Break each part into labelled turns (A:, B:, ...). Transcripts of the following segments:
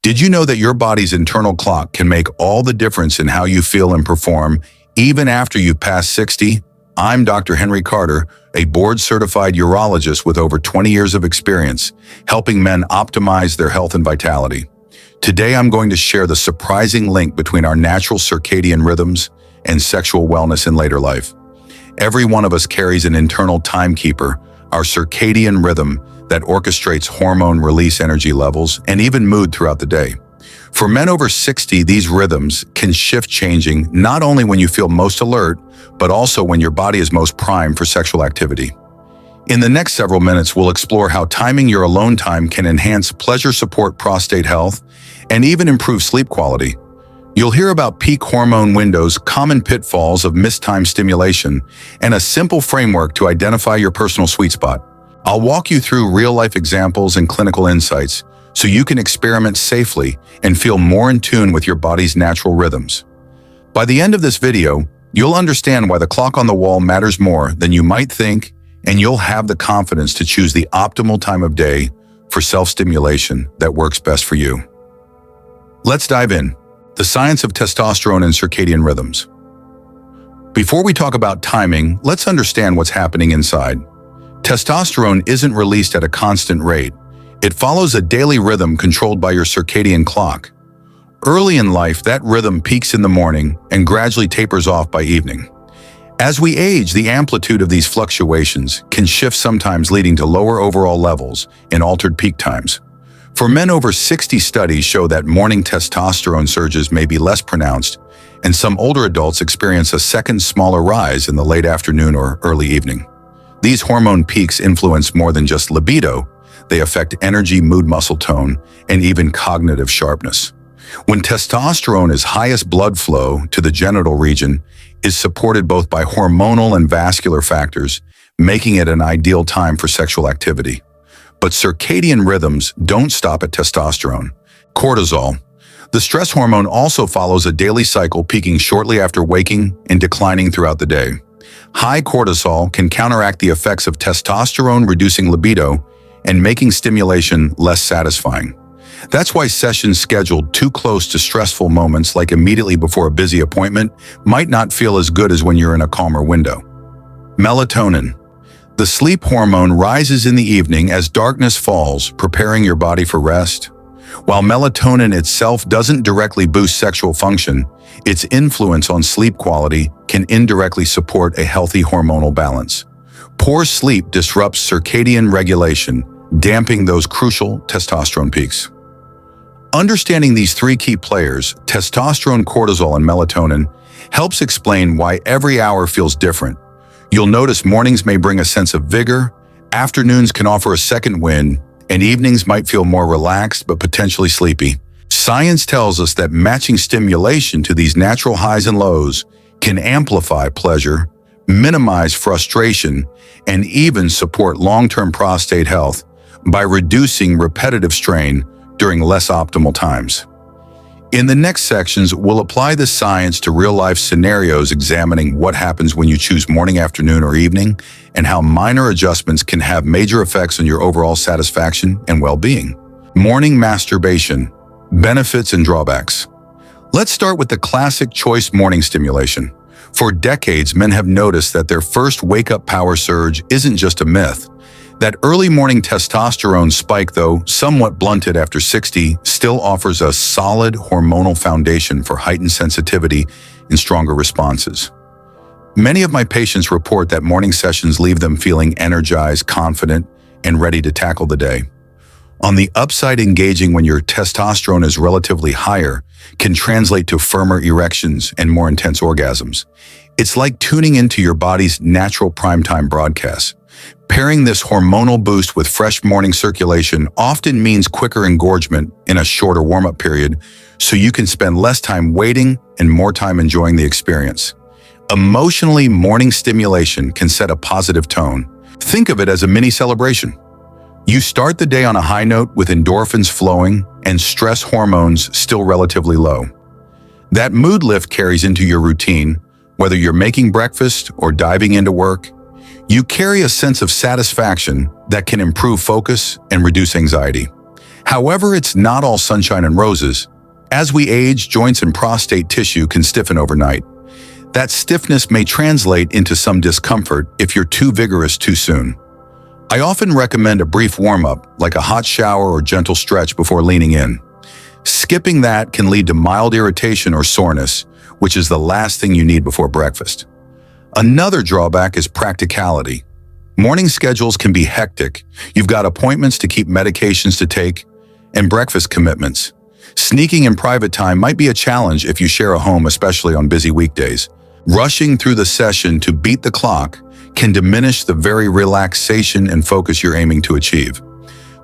A: Did you know that your body's internal clock can make all the difference in how you feel and perform, even after you've passed 60? I'm Dr. Henry Carter, a board-certified urologist with over 20 years of experience, helping men optimize their health and vitality. Today, I'm going to share the surprising link between our natural circadian rhythms and sexual wellness in later life. Every one of us carries an internal timekeeper, our circadian rhythm, that orchestrates hormone release, energy levels, and even mood throughout the day. For men over 60, these rhythms can shift, changing not only when you feel most alert, but also when your body is most primed for sexual activity. In the next several minutes, we'll explore how timing your alone time can enhance pleasure, support prostate health, and even improve sleep quality. You'll hear about peak hormone windows, common pitfalls of mistimed stimulation, and a simple framework to identify your personal sweet spot. I'll walk you through real-life examples and clinical insights so you can experiment safely and feel more in tune with your body's natural rhythms. By the end of this video, you'll understand why the clock on the wall matters more than you might think, and you'll have the confidence to choose the optimal time of day for self-stimulation that works best for you. Let's dive in. The science of testosterone and circadian rhythms. Before we talk about timing, let's understand what's happening inside. Testosterone isn't released at a constant rate. It follows a daily rhythm controlled by your circadian clock. Early in life, that rhythm peaks in the morning and gradually tapers off by evening. As we age, the amplitude of these fluctuations can shift, sometimes leading to lower overall levels and altered peak times. For men over 60, studies show that morning testosterone surges may be less pronounced, and some older adults experience a second smaller rise in the late afternoon or early evening. These hormone peaks influence more than just libido. They affect energy, mood, muscle tone, and even cognitive sharpness. When testosterone is highest, blood flow to the genital region is supported both by hormonal and vascular factors, making it an ideal time for sexual activity. But circadian rhythms don't stop at testosterone. Cortisol, the stress hormone, also follows a daily cycle, peaking shortly after waking and declining throughout the day. High cortisol can counteract the effects of testosterone, reducing libido and making stimulation less satisfying. That's why sessions scheduled too close to stressful moments, like immediately before a busy appointment, might not feel as good as when you're in a calmer window. Melatonin. The sleep hormone rises in the evening as darkness falls, preparing your body for rest. While melatonin itself doesn't directly boost sexual function, its influence on sleep quality can indirectly support a healthy hormonal balance. Poor sleep disrupts circadian regulation, damping those crucial testosterone peaks. Understanding these three key players, testosterone, cortisol, and melatonin, helps explain why every hour feels different. You'll notice mornings may bring a sense of vigor, afternoons can offer a second wind, and evenings might feel more relaxed but potentially sleepy. Science tells us that matching stimulation to these natural highs and lows can amplify pleasure, minimize frustration, and even support long-term prostate health by reducing repetitive strain during less optimal times. In the next sections, we'll apply this science to real-life scenarios, examining what happens when you choose morning, afternoon, or evening, and how minor adjustments can have major effects on your overall satisfaction and well-being. Morning masturbation, benefits and drawbacks. Let's start with the classic choice morning stimulation. For decades, men have noticed that their first wake-up power surge isn't just a myth. That early morning testosterone spike, though somewhat blunted after 60, still offers a solid hormonal foundation for heightened sensitivity and stronger responses. Many of my patients report that morning sessions leave them feeling energized, confident, and ready to tackle the day. On the upside, engaging when your testosterone is relatively higher can translate to firmer erections and more intense orgasms. It's like tuning into your body's natural primetime broadcasts. Pairing this hormonal boost with fresh morning circulation often means quicker engorgement in a shorter warm-up period, so you can spend less time waiting and more time enjoying the experience. Emotionally, morning stimulation can set a positive tone. Think of it as a mini celebration. You start the day on a high note with endorphins flowing and stress hormones still relatively low. That mood lift carries into your routine, whether you're making breakfast or diving into work. You carry a sense of satisfaction that can improve focus and reduce anxiety. However, it's not all sunshine and roses. As we age, joints and prostate tissue can stiffen overnight. That stiffness may translate into some discomfort if you're too vigorous too soon. I often recommend a brief warm-up, like a hot shower or gentle stretch before leaning in. Skipping that can lead to mild irritation or soreness, which is the last thing you need before breakfast. Another drawback is practicality. Morning schedules can be hectic. You've got appointments to keep, medications to take, and breakfast commitments. Sneaking in private time might be a challenge if you share a home, especially on busy weekdays. Rushing through the session to beat the clock can diminish the very relaxation and focus you're aiming to achieve.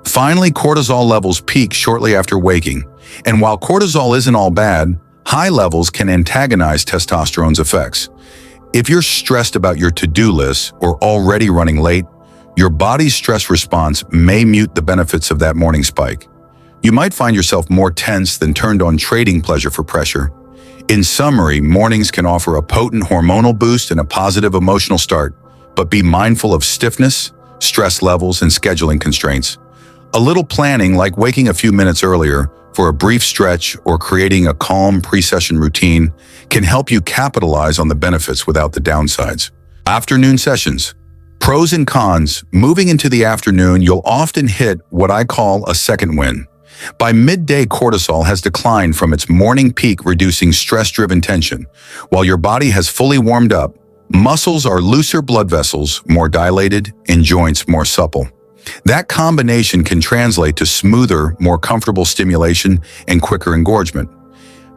A: Finally, cortisol levels peak shortly after waking, and while cortisol isn't all bad, high levels can antagonize testosterone's effects. If you're stressed about your to-do list or already running late, your body's stress response may mute the benefits of that morning spike. You might find yourself more tense than turned on, trading pleasure for pressure. In summary, mornings can offer a potent hormonal boost and a positive emotional start, but be mindful of stiffness, stress levels, and scheduling constraints. A little planning, like waking a few minutes earlier for a brief stretch or creating a calm pre-session routine, can help you capitalize on the benefits without the downsides. Afternoon sessions. Pros and cons. Moving into the afternoon, you'll often hit what I call a second win. By midday, cortisol has declined from its morning peak, reducing stress-driven tension. While your body has fully warmed up, muscles are looser, blood vessels more dilated, and joints more supple. That combination can translate to smoother, more comfortable stimulation and quicker engorgement.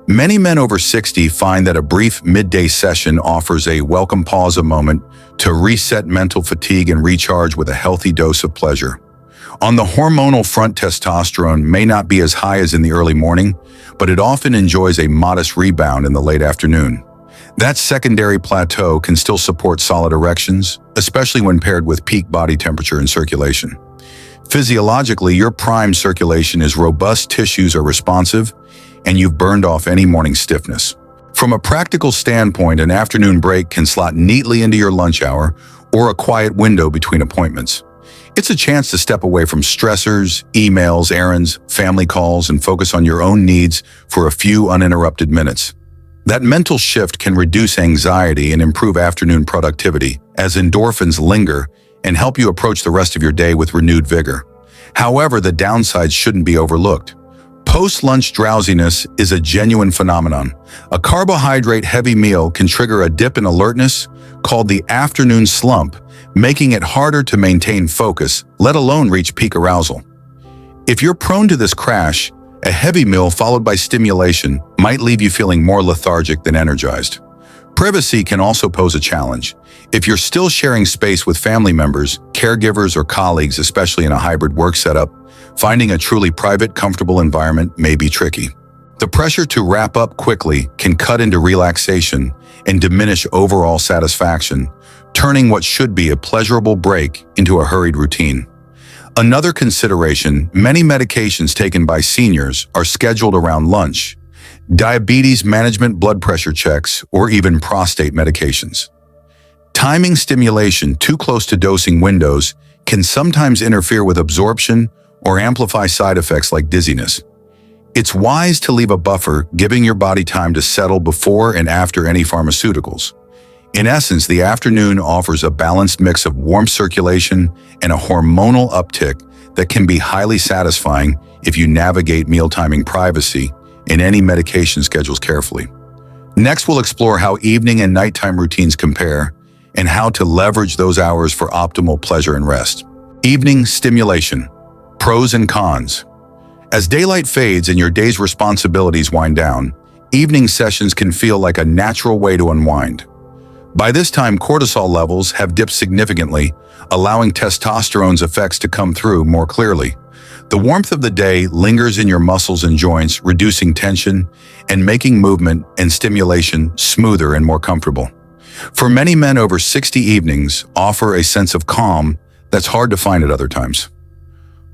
A: Many men over 60 find that a brief midday session offers a welcome pause, a moment to reset mental fatigue and recharge with a healthy dose of pleasure. On the hormonal front, testosterone may not be as high as in the early morning, but it often enjoys a modest rebound in the late afternoon. That secondary plateau can still support solid erections, especially when paired with peak body temperature and circulation. Physiologically, your prime circulation is robust, tissues are responsive, and you've burned off any morning stiffness. From a practical standpoint, an afternoon break can slot neatly into your lunch hour or a quiet window between appointments. It's a chance to step away from stressors, emails, errands, family calls, and focus on your own needs for a few uninterrupted minutes. That mental shift can reduce anxiety and improve afternoon productivity, as endorphins linger and help you approach the rest of your day with renewed vigor. However, the downsides shouldn't be overlooked. Post-lunch drowsiness is a genuine phenomenon. A carbohydrate-heavy meal can trigger a dip in alertness called the afternoon slump, making it harder to maintain focus, let alone reach peak arousal. If you're prone to this crash, a heavy meal followed by stimulation might leave you feeling more lethargic than energized. Privacy can also pose a challenge. If you're still sharing space with family members, caregivers, or colleagues, especially in a hybrid work setup, finding a truly private, comfortable environment may be tricky. The pressure to wrap up quickly can cut into relaxation and diminish overall satisfaction, turning what should be a pleasurable break into a hurried routine. Another consideration, many medications taken by seniors are scheduled around lunch. Diabetes management, blood pressure checks, or even prostate medications. Timing stimulation too close to dosing windows can sometimes interfere with absorption or amplify side effects like dizziness. It's wise to leave a buffer, giving your body time to settle before and after any pharmaceuticals. In essence, the afternoon offers a balanced mix of warm circulation and a hormonal uptick that can be highly satisfying if you navigate meal timing, privacy, and any medication schedules carefully. Next, we'll explore how evening and nighttime routines compare and how to leverage those hours for optimal pleasure and rest. Evening stimulation. Pros and cons. As daylight fades and your day's responsibilities wind down, evening sessions can feel like a natural way to unwind. By this time, cortisol levels have dipped significantly, allowing testosterone's effects to come through more clearly. The warmth of the day lingers in your muscles and joints, reducing tension and making movement and stimulation smoother and more comfortable. For many men over 60, evenings offer a sense of calm that's hard to find at other times.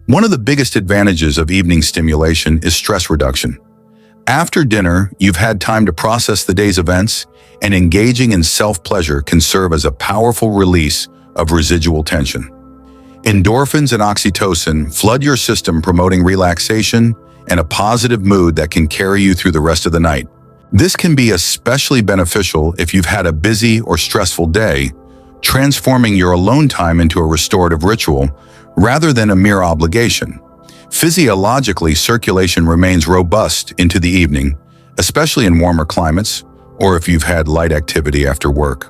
A: One of the biggest advantages of evening stimulation is stress reduction. After dinner, you've had time to process the day's events, and engaging in self-pleasure can serve as a powerful release of residual tension. Endorphins and oxytocin flood your system, promoting relaxation and a positive mood that can carry you through the rest of the night. This can be especially beneficial if you've had a busy or stressful day, transforming your alone time into a restorative ritual rather than a mere obligation. Physiologically, circulation remains robust into the evening, especially in warmer climates or if you've had light activity after work.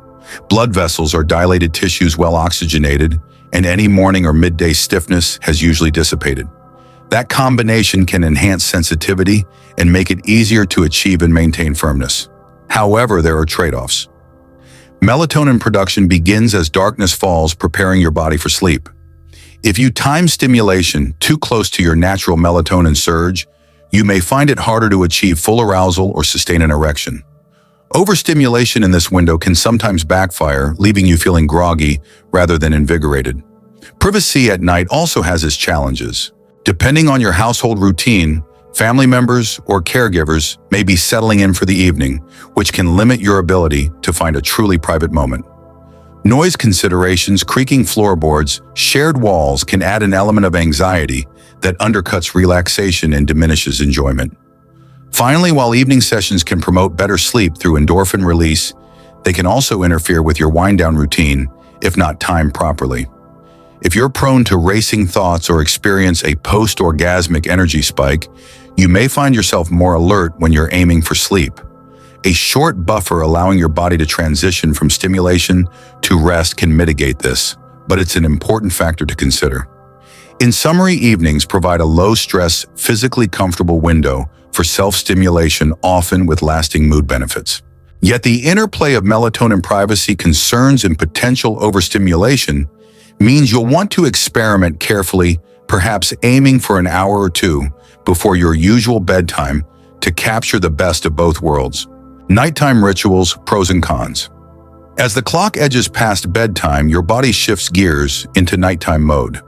A: Blood vessels are dilated tissues, well oxygenated, and any morning or midday stiffness has usually dissipated. That combination can enhance sensitivity and make it easier to achieve and maintain firmness. However, there are trade-offs. Melatonin production begins as darkness falls, preparing your body for sleep. If you time stimulation too close to your natural melatonin surge, you may find it harder to achieve full arousal or sustain an erection. Overstimulation in this window can sometimes backfire, leaving you feeling groggy rather than invigorated. Privacy at night also has its challenges. Depending on your household routine, family members or caregivers may be settling in for the evening, which can limit your ability to find a truly private moment. Noise considerations, creaking floorboards, shared walls can add an element of anxiety that undercuts relaxation and diminishes enjoyment. Finally, while evening sessions can promote better sleep through endorphin release, they can also interfere with your wind-down routine if not timed properly. If you're prone to racing thoughts or experience a post-orgasmic energy spike, you may find yourself more alert when you're aiming for sleep. A short buffer allowing your body to transition from stimulation to rest can mitigate this, but it's an important factor to consider. In summary, evenings provide a low-stress, physically comfortable window for self-stimulation, often with lasting mood benefits. Yet the interplay of melatonin privacy concerns and potential overstimulation means you'll want to experiment carefully, perhaps aiming for an hour or two before your usual bedtime to capture the best of both worlds. Nighttime rituals, pros and cons. As the clock edges past bedtime, your body shifts gears into nighttime mode.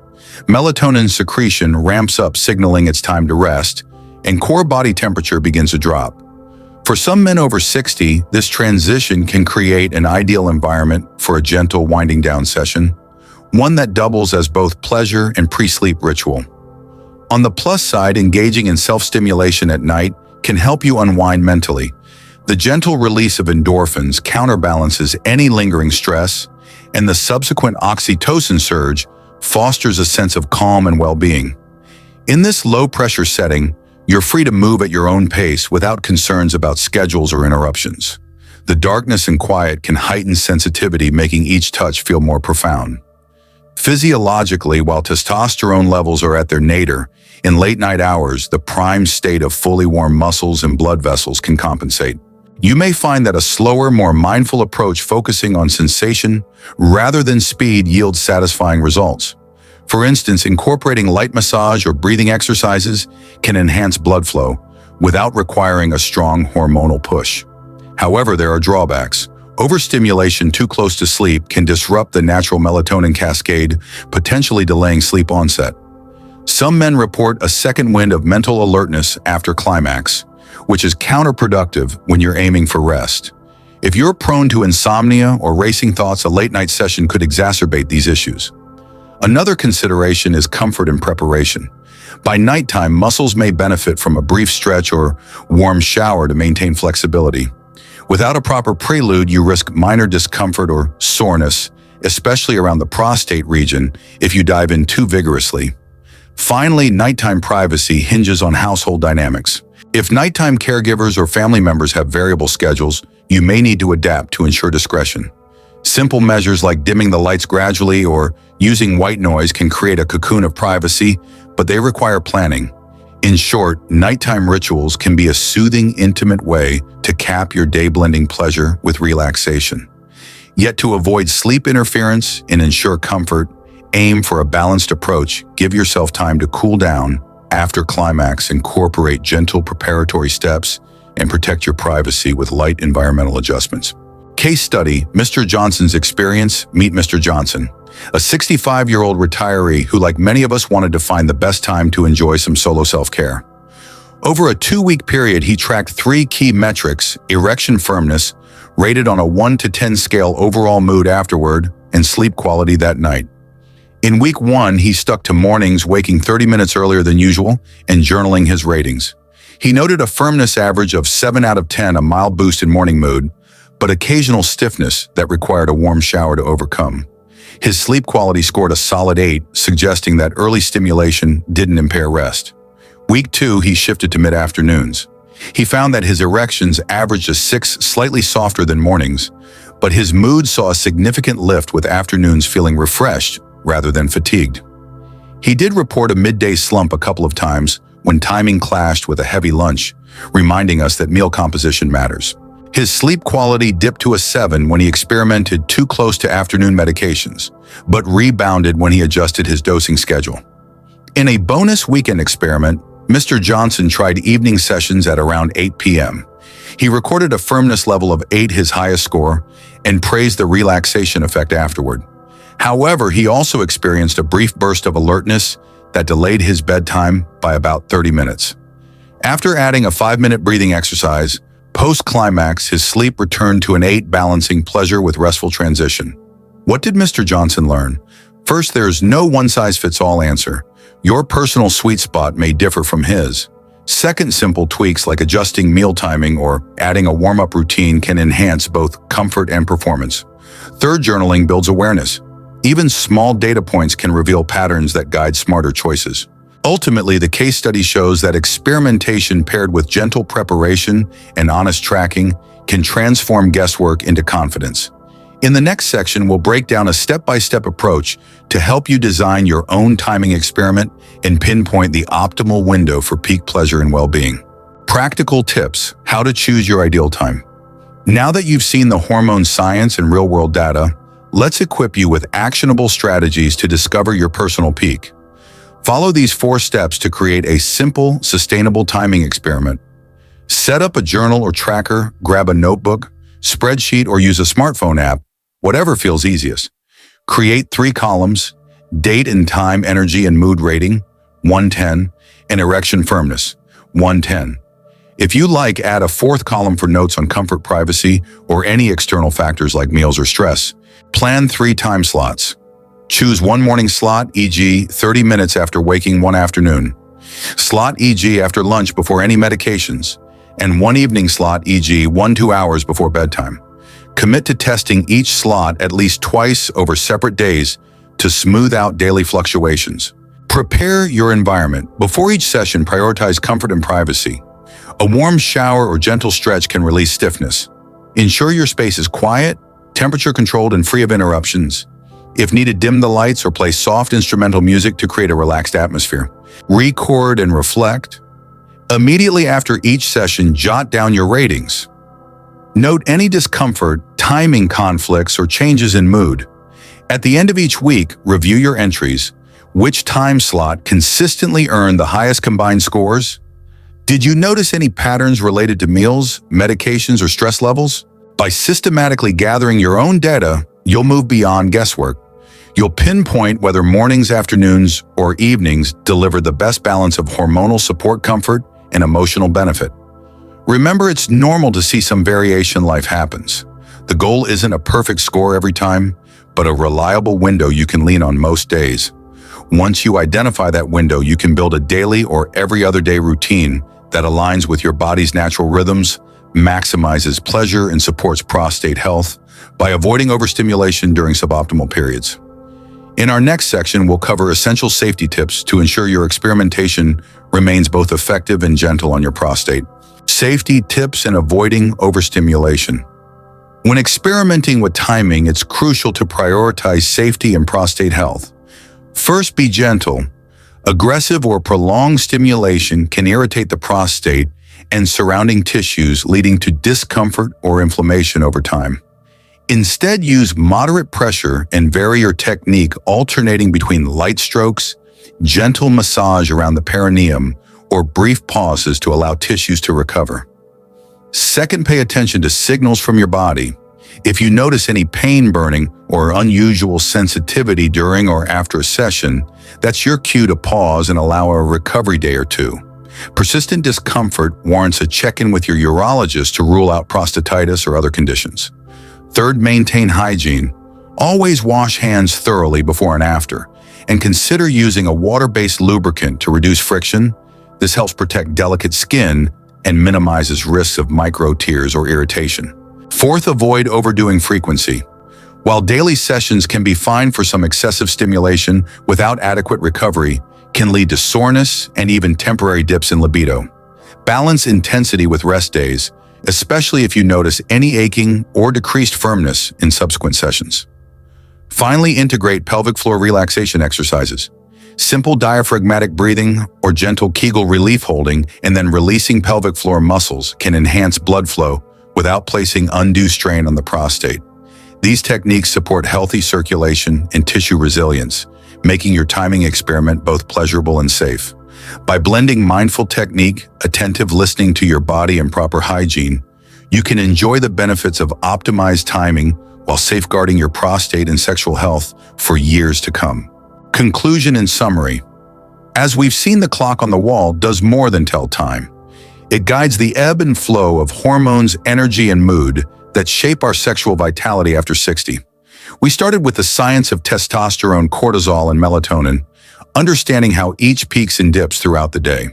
A: Melatonin secretion ramps up, signaling it's time to rest, and core body temperature begins to drop. For some men over 60, this transition can create an ideal environment for a gentle winding down session, one that doubles as both pleasure and pre-sleep ritual. On the plus side, engaging in self-stimulation at night can help you unwind mentally. The gentle release of endorphins counterbalances any lingering stress, and the subsequent oxytocin surge fosters a sense of calm and well-being. In this low-pressure setting, you're free to move at your own pace without concerns about schedules or interruptions. The darkness and quiet can heighten sensitivity, making each touch feel more profound. Physiologically, while testosterone levels are at their nadir, in late-night hours, the prime state of fully warm muscles and blood vessels can compensate. You may find that a slower, more mindful approach focusing on sensation rather than speed yields satisfying results. For instance, incorporating light massage or breathing exercises can enhance blood flow without requiring a strong hormonal push. However, there are drawbacks. Overstimulation too close to sleep can disrupt the natural melatonin cascade, potentially delaying sleep onset. Some men report a second wind of mental alertness after climax, which is counterproductive when you're aiming for rest. If you're prone to insomnia or racing thoughts, a late-night session could exacerbate these issues. Another consideration is comfort and preparation. By nighttime, muscles may benefit from a brief stretch or warm shower to maintain flexibility. Without a proper prelude, you risk minor discomfort or soreness, especially around the prostate region if you dive in too vigorously. Finally, nighttime privacy hinges on household dynamics. If nighttime caregivers or family members have variable schedules, you may need to adapt to ensure discretion. Simple measures like dimming the lights gradually or using white noise can create a cocoon of privacy, but they require planning. In short, nighttime rituals can be a soothing, intimate way to cap your day, blending pleasure with relaxation. Yet to avoid sleep interference and ensure comfort, aim for a balanced approach. Give yourself time to cool down after climax, incorporate gentle preparatory steps, and protect your privacy with light environmental adjustments. Case study, Mr. Johnson's experience. Meet Mr. Johnson, a 65-year-old retiree who, like many of us, wanted to find the best time to enjoy some solo self-care. Over a 2-week period, he tracked 3 key metrics: erection firmness, rated on a 1 to 10 scale, overall mood afterward, and sleep quality that night. In week 1, he stuck to mornings, waking 30 minutes earlier than usual and journaling his ratings. He noted a firmness average of 7 out of 10, a mild boost in morning mood, but occasional stiffness that required a warm shower to overcome. His sleep quality scored a solid 8, suggesting that early stimulation didn't impair rest. Week 2, he shifted to mid-afternoons. He found that his erections averaged a 6, slightly softer than mornings, but his mood saw a significant lift with afternoons feeling refreshed rather than fatigued. He did report a midday slump a couple of times when timing clashed with a heavy lunch, reminding us that meal composition matters. His sleep quality dipped to a 7 when he experimented too close to afternoon medications, but rebounded when he adjusted his dosing schedule. In a bonus weekend experiment, Mr. Johnson tried evening sessions at around 8 p.m. He recorded a firmness level of 8, his highest score, and praised the relaxation effect afterward. However, he also experienced a brief burst of alertness that delayed his bedtime by about 30 minutes. After adding a 5-minute breathing exercise, post-climax, his sleep returned to an 8, balancing pleasure with restful transition. What did Mr. Johnson learn? First, there's no one-size-fits-all answer. Your personal sweet spot may differ from his. Second, simple tweaks like adjusting meal timing or adding a warm-up routine can enhance both comfort and performance. Third, journaling builds awareness. Even small data points can reveal patterns that guide smarter choices. Ultimately, the case study shows that experimentation paired with gentle preparation and honest tracking can transform guesswork into confidence. In the next section, we'll break down a step-by-step approach to help you design your own timing experiment and pinpoint the optimal window for peak pleasure and well-being. Practical tips: how to choose your ideal time. Now that you've seen the hormone science and real-world data, let's equip you with actionable strategies to discover your personal peak. Follow these 4 steps to create a simple, sustainable timing experiment. Set up a journal or tracker, grab a notebook, spreadsheet, or use a smartphone app, whatever feels easiest. Create 3 columns: date and time, energy and mood rating, 110, and erection firmness, 110. If you like, add a 4th column for notes on comfort, privacy, or any external factors like meals or stress. Plan 3 time slots. Choose 1 morning slot, e.g. 30 minutes after waking, 1 afternoon. Slot, e.g. after lunch before any medications. And 1 evening slot, e.g. 1-2 hours before bedtime. Commit to testing each slot at least twice over separate days to smooth out daily fluctuations. Prepare your environment. Before each session, prioritize comfort and privacy. A warm shower or gentle stretch can release stiffness. Ensure your space is quiet, temperature-controlled, and free of interruptions. If needed, dim the lights or play soft instrumental music to create a relaxed atmosphere. Record and reflect. Immediately after each session, jot down your ratings. Note any discomfort, timing conflicts, or changes in mood. At the end of each week, review your entries. Which time slot consistently earned the highest combined scores? Did you notice any patterns related to meals, medications, or stress levels? By systematically gathering your own data, you'll move beyond guesswork. You'll pinpoint whether mornings, afternoons, or evenings deliver the best balance of hormonal support, comfort, and emotional benefit. Remember, it's normal to see some variation. Life happens. The goal isn't a perfect score every time, but a reliable window you can lean on most days. Once you identify that window, you can build a daily or every other day routine that aligns with your body's natural rhythms, maximizes pleasure, and supports prostate health by avoiding overstimulation during suboptimal periods. In our next section, we'll cover essential safety tips to ensure your experimentation remains both effective and gentle on your prostate. Safety tips and avoiding overstimulation. When experimenting with timing, it's crucial to prioritize safety and prostate health. First, be gentle. Aggressive or prolonged stimulation can irritate the prostate and surrounding tissues, leading to discomfort or inflammation over time. Instead, use moderate pressure and vary your technique, alternating between light strokes, gentle massage around the perineum, or brief pauses to allow tissues to recover. Second, pay attention to signals from your body. If you notice any pain, burning, or unusual sensitivity during or after a session, that's your cue to pause and allow a recovery day or 2. Persistent discomfort warrants a check-in with your urologist to rule out prostatitis or other conditions. Third, maintain hygiene. Always wash hands thoroughly before and after, And consider using a water-based lubricant to reduce friction. This helps protect delicate skin and minimizes risks of micro tears or irritation. Fourth, avoid overdoing frequency. While daily sessions can be fine for some, excessive stimulation without adequate recovery can lead to soreness and even temporary dips in libido. Balance intensity with rest days, especially if you notice any aching or decreased firmness in subsequent sessions. Finally, integrate pelvic floor relaxation exercises. Simple diaphragmatic breathing or gentle Kegel relief holding and then releasing pelvic floor muscles can enhance blood flow without placing undue strain on the prostate. These techniques support healthy circulation and tissue resilience, making your timing experiment both pleasurable and safe. By blending mindful technique, attentive listening to your body, and proper hygiene, you can enjoy the benefits of optimized timing while safeguarding your prostate and sexual health for years to come. Conclusion and summary. As we've seen, the clock on the wall does more than tell time. It guides the ebb and flow of hormones, energy, and mood that shape our sexual vitality after 60. We started with the science of testosterone, cortisol, and melatonin, understanding how each peaks and dips throughout the day.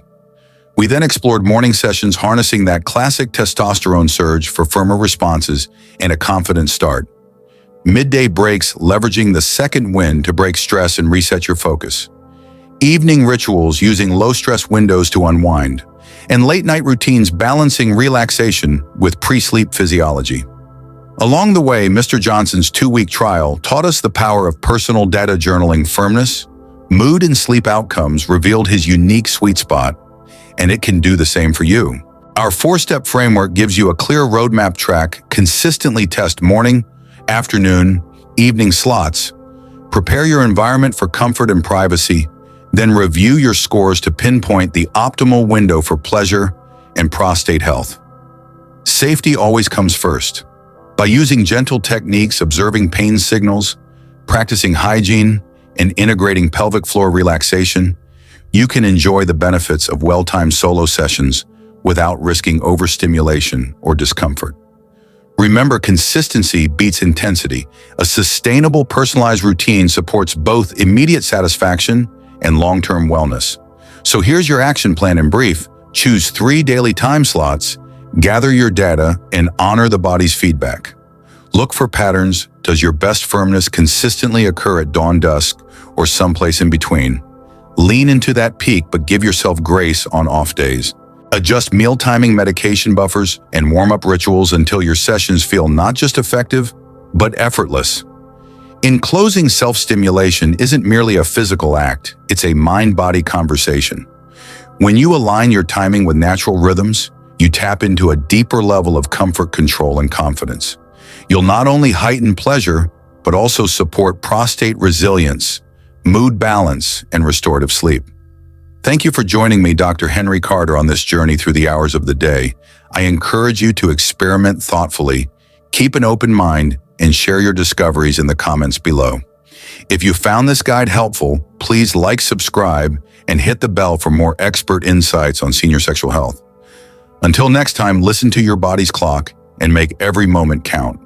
A: We then explored morning sessions, harnessing that classic testosterone surge for firmer responses and a confident start. Midday breaks, leveraging the second wind to break stress and reset your focus. Evening rituals, using low-stress windows to unwind. And late-night routines, balancing relaxation with pre-sleep physiology. Along the way, Mr. Johnson's 2-week trial taught us the power of personal data journaling. Firmness, mood, and sleep outcomes revealed his unique sweet spot, and it can do the same for you. Our 4-step framework gives you a clear roadmap track. Consistently test morning, afternoon, evening slots. Prepare your environment for comfort and privacy, then review your scores to pinpoint the optimal window for pleasure and prostate health. Safety always comes first. By using gentle techniques, observing pain signals, practicing hygiene, and integrating pelvic floor relaxation, you can enjoy the benefits of well-timed solo sessions without risking overstimulation or discomfort. Remember, consistency beats intensity. A sustainable, personalized routine supports both immediate satisfaction and long-term wellness. So here's your action plan in brief. Choose 3 daily time slots, gather your data, and honor the body's feedback. Look for patterns. Does your best firmness consistently occur at dawn, dusk, or someplace in between? Lean into that peak, but give yourself grace on off days. Adjust meal timing, medication buffers, and warm-up rituals until your sessions feel not just effective, but effortless. In closing, self-stimulation isn't merely a physical act, it's a mind-body conversation. When you align your timing with natural rhythms, you tap into a deeper level of comfort, control, and confidence. You'll not only heighten pleasure, but also support prostate resilience, mood balance, and restorative sleep. Thank you for joining me, Dr. Henry Carter, on this journey through the hours of the day. I encourage you to experiment thoughtfully, keep an open mind, and share your discoveries in the comments below. If you found this guide helpful, please like, subscribe, and hit the bell for more expert insights on senior sexual health. Until next time, listen to your body's clock and make every moment count.